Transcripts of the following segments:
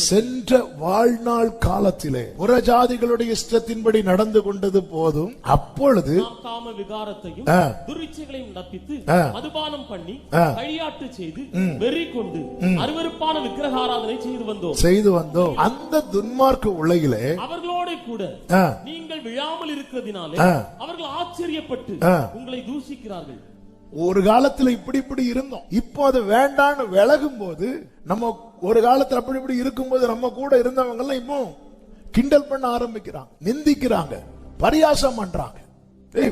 சென்ற வாழ்நாள் காலத்திலே புறஜாதிகளுடைய இஷ்டத்தின்படி நடந்து கொண்டது போதும், அப்பொழுது காம விகாரத்தையும் துரிச்சைகளையும் நடப்பித்து மதுபானம் பண்ணி களியாட்டு செய்து வெறி கொண்டு அருவருப்பான விக்கிரகாராதனை செய்து வந்தோம். அந்த துன்மார்க்க உலகிலே அவர்களோட கூட நீங்கள் விழாமல் இருக்கிறதினாலே அவர்கள் ஆச்சரியப்பட்டு உங்களை தூஷிக்கிறார்கள். ஒரு காலத்துல இப்படி இருந்தோம், இப்போ அது வேண்டான்னு விலகும் போது, நம்ம ஒரு காலத்துல அப்படி இருக்கும்போது நம்ம கூட இருந்தவங்க எல்லாம் இப்போ கிண்டல் பண்ண ஆரம்பிக்கிறாங்க, நிந்திக்கிறாங்க, பரியாசம் பண்றாங்க.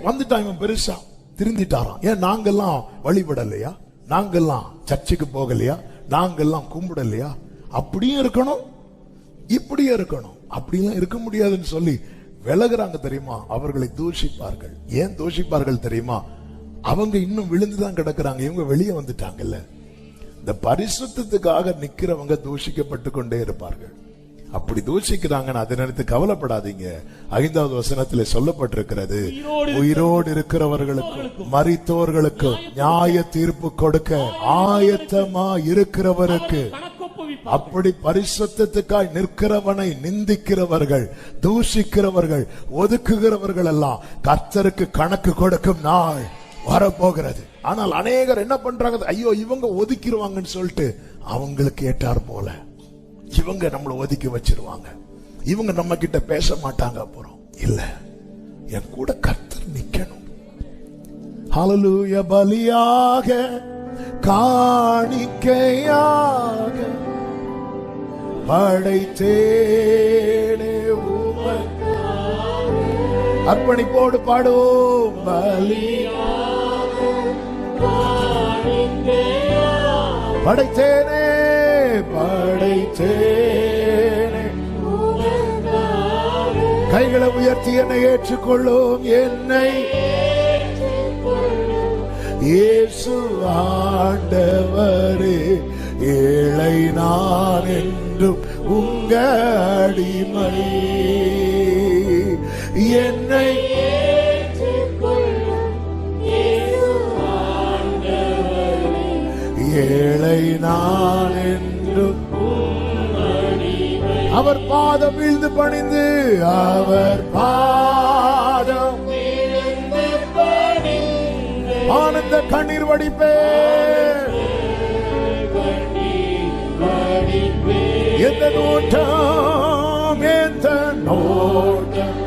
வந்துட்டான் இவன் பெருசா திருந்திட்டாராம். ஏன் நாங்கெல்லாம் வழிபடலையா, நாங்கெல்லாம் சர்ச்சுக்கு போகலையா, நாங்கெல்லாம் கும்பிடலையா? அப்படியும் இருக்கணும் இப்படியும் இருக்கணும், அப்படிலாம் இருக்க முடியாதுன்னு சொல்லி விலகுறாங்க. தெரியுமா? அவர்களை தூஷிப்பார்கள். ஏன் தூஷிப்பார்கள் தெரியுமா? அவங்க இன்னும் விழுந்துதான் கிடக்குறாங்க, இவங்க வெளியே வந்துட்டாங்கல்ல. இந்த பரிசுத்தத்துக்காக நிக்கிறவங்க தூஷிக்கப்பட்டு கொண்டே இருப்பார்கள். அப்படி தூஷிக்கிறாங்கன்னு அதை நினைத்து கவலைப்படாதீங்க. 5வது வசனத்தில் சொல்லப்பட்டிருக்கிறது, உயிரோடு இருக்கிறவர்களுக்கும் மரித்தோர்களுக்கு நியாய தீர்ப்பு கொடுக்க ஆயத்தமா இருக்கிறவருக்கு. அப்படி பரிசுத்தத்துக்காய் நிற்கிறவனை நிந்திக்கிறவர்கள், தூஷிக்கிறவர்கள், ஒதுக்குகிறவர்கள் எல்லாம் கர்த்தருக்கு கணக்கு கொடுக்கும் நாள் வரப்போகிறது. ஆனால் அநேகர் என்ன பண்றாங்க, ஐயோ இவங்க ஒதுக்கிடுவாங்கன்னு சொல்லிட்டு அவங்களுக்கு ஏற்றார் போல இவங்க நம்மளை ஒதுக்கி வச்சிருவாங்க, இவங்க நம்ம கிட்ட பேச மாட்டாங்க. அப்புறம் இல்ல, என் கூட கர்த்தர் நிக்கணும். ஹல்லேலூயா. பலியாக காணிக்கையாக படைத்தேனே உமக்காக. அர்ப்பணிப்போடு பாடுவோம். படைத்தேனே படைத்தேனே, கைகளை உயர்த்தி என்னை ஏற்றுக்கொள்ளும், என்னை இயேசு ஆண்டவரே, ஏழை நான் என்றும் உங்க அடிமை, என்னை ஏழை நான் என்றும் அவர் பாதம் வீழ்ந்து பணிந்து, அவர் பாதம் ஆனந்த கண்ணீர் வடிப்பேன். எந்த நோட்டம், எந்த நோட்டம்